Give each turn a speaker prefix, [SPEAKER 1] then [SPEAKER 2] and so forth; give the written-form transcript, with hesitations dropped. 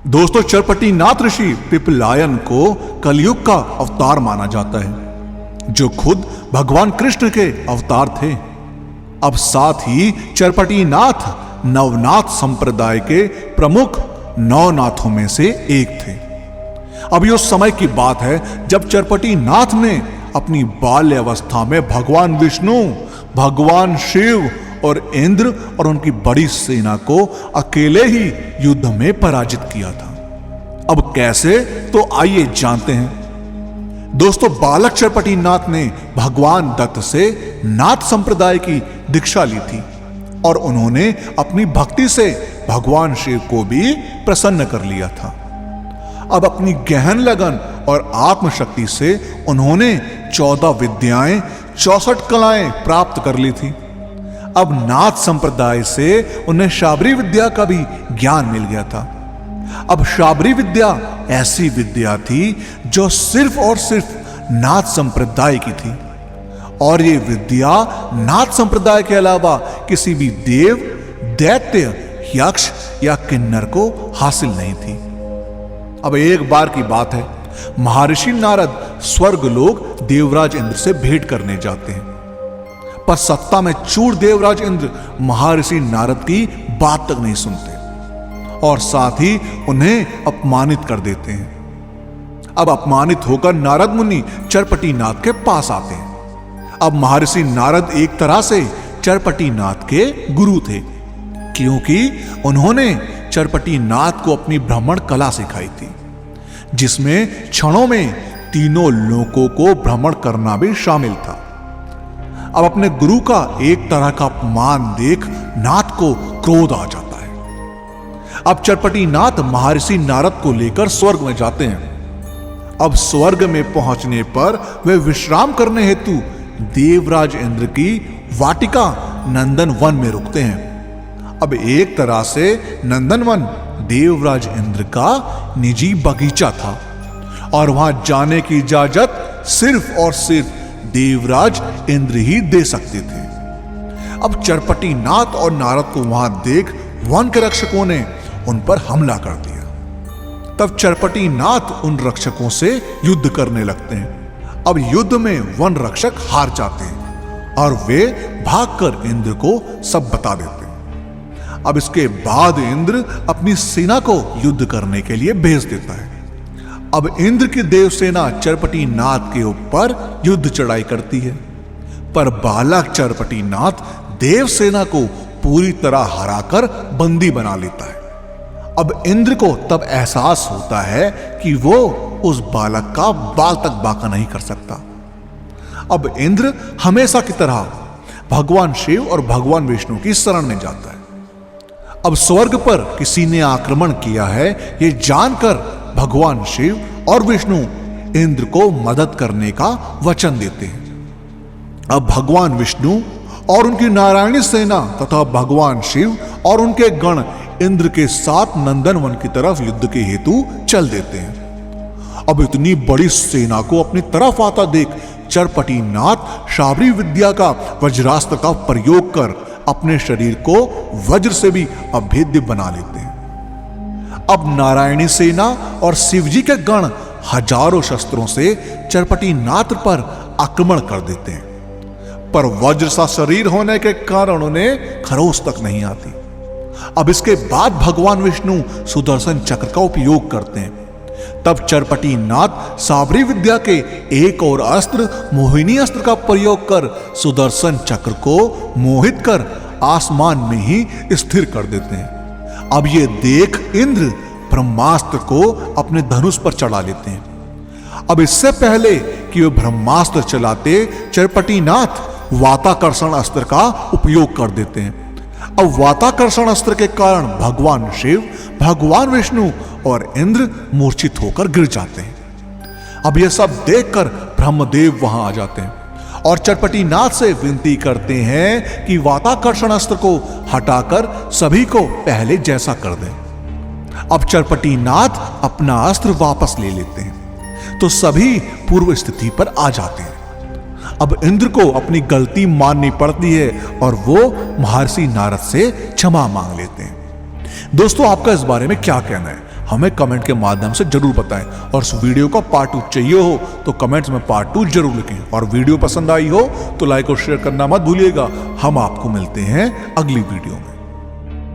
[SPEAKER 1] दोस्तों, चरपटी नाथ ऋषि पिपलायन को कलयुग का अवतार माना जाता है, जो खुद भगवान कृष्ण के अवतार थे। अब साथ ही चरपटी नाथ नवनाथ संप्रदाय के प्रमुख नवनाथों में से एक थे। अब ये उस समय की बात है जब चरपटी नाथ ने अपनी बाल्यावस्था में भगवान विष्णु, भगवान शिव और इंद्र और उनकी बड़ी सेना को अकेले ही युद्ध में पराजित किया था। अब कैसे, तो आइए जानते हैं। दोस्तों, बालक चरपटी नाथ ने भगवान दत्त से नाथ संप्रदाय की दीक्षा ली थी और उन्होंने अपनी भक्ति से भगवान शिव को भी प्रसन्न कर लिया था। अब अपनी गहन लगन और आत्मशक्ति से उन्होंने 14 विद्याएं, 64 कलाएं प्राप्त कर ली थी। अब नाथ संप्रदाय से उन्हें शाबरी विद्या का भी ज्ञान मिल गया था। अब शाबरी विद्या ऐसी विद्या थी जो सिर्फ और सिर्फ नाथ संप्रदाय की थी, और ये विद्या नाथ संप्रदाय के अलावा किसी भी देव, दैत्य, यक्ष या किन्नर को हासिल नहीं थी। अब एक बार की बात है, महर्षि नारद स्वर्ग लोग देवराज इंद्र से भेंट करने जाते हैं, पर सत्ता में चूर देवराज इंद्र महर्षि नारद की बात तक नहीं सुनते और साथ ही उन्हें अपमानित कर देते हैं। अब अपमानित होकर नारद मुनि चरपटी नाथ के पास आते हैं। अब महर्षि नारद एक तरह से चरपटी नाथ के गुरु थे, क्योंकि उन्होंने चरपटी नाथ को अपनी भ्रमण कला सिखाई थी, जिसमें क्षणों में तीनों लोकों को भ्रमण करना भी शामिल था। अब अपने गुरु का एक तरह का अपमान देख नाथ को क्रोध आ जाता है। अब चरपटी नाथ महर्षि नारद को लेकर स्वर्ग में जाते हैं। अब स्वर्ग में पहुंचने पर वे विश्राम करने हेतु देवराज इंद्र की वाटिका नंदन वन में रुकते हैं। अब एक तरह से नंदन वन देवराज इंद्र का निजी बगीचा था और वहां जाने की इजाजत सिर्फ और सिर्फ देवराज इंद्र ही दे सकते थे। अब चरपटी नाथ और नारद को वहां देख वन के रक्षकों ने उन पर हमला कर दिया। तब चरपटी नाथ उन रक्षकों से युद्ध करने लगते हैं। अब युद्ध में वन रक्षक हार जाते हैं और वे भागकर इंद्र को सब बता देते हैं। अब इसके बाद इंद्र अपनी सेना को युद्ध करने के लिए भेज देता है। अब इंद्र की देवसेना चरपटी नाथ के ऊपर युद्ध चढ़ाई करती है, पर बालक चरपटी नाथ देवसेना को पूरी तरह हराकर बंदी बना लेता है। अब इंद्र को तब एहसास होता है कि वो उस बालक का बाल तक बांका नहीं कर सकता। अब इंद्र हमेशा की तरह भगवान शिव और भगवान विष्णु की शरण में जाता है। अब स्वर्ग पर किसी ने आक्रमण किया है, ये जानकर भगवान शिव और विष्णु इंद्र को मदद करने का वचन देते हैं। अब भगवान विष्णु और उनकी नारायणी सेना तथा भगवान शिव और उनके गण इंद्र के साथ नंदन वन की तरफ युद्ध के हेतु चल देते हैं। अब इतनी बड़ी सेना को अपनी तरफ आता देख चरपटी नाथ शाबरी विद्या का वज्रास्त्र का प्रयोग कर अपने शरीर को वज्र से भी अभेद्य बना लेते हैं। अब नारायणी सेना और शिवजी के गण हजारों शस्त्रों से चरपटी नाथ पर आक्रमण कर देते हैं, पर वज्र सा शरीर होने के कारण उन्हें खरोच तक नहीं आती। अब इसके बाद भगवान विष्णु सुदर्शन चक्र का उपयोग करते हैं। तब चरपटी नाथ शाबरी विद्या के एक और अस्त्र मोहिनी अस्त्र का प्रयोग कर सुदर्शन चक्र को मोहित कर आसमान में ही स्थिर कर देते हैं। अब ये देख इंद्र ब्रह्मास्त्र को अपने धनुष पर चढ़ा लेते हैं। अब इससे पहले कि वे ब्रह्मास्त्र चलाते, चरपटी नाथ वाताकर्षण अस्त्र का उपयोग कर देते हैं। अब वाताकर्षण अस्त्र के कारण भगवान शिव, भगवान विष्णु और इंद्र मूर्छित होकर गिर जाते हैं। अब यह सब देखकर ब्रह्मदेव वहां आ जाते हैं और चरपटी नाथ से विनती करते हैं कि वाताकर्षण अस्त्र को हटाकर सभी को पहले जैसा कर दें। अब चरपटी नाथ अपना अस्त्र वापस ले लेते हैं तो सभी पूर्व स्थिति पर आ जाते हैं। अब इंद्र को अपनी गलती माननी पड़ती है और वो महर्षि नारद से क्षमा मांग लेते हैं। दोस्तों, आपका इस बारे में क्या कहना है, हमें कमेंट के माध्यम से जरूर बताएं। और इस वीडियो का पार्ट 2 चाहिए हो तो कमेंट्स में पार्ट 2 जरूर लिखें। और वीडियो पसंद आई हो तो लाइक और शेयर करना मत भूलिएगा। हम आपको मिलते हैं अगली वीडियो में।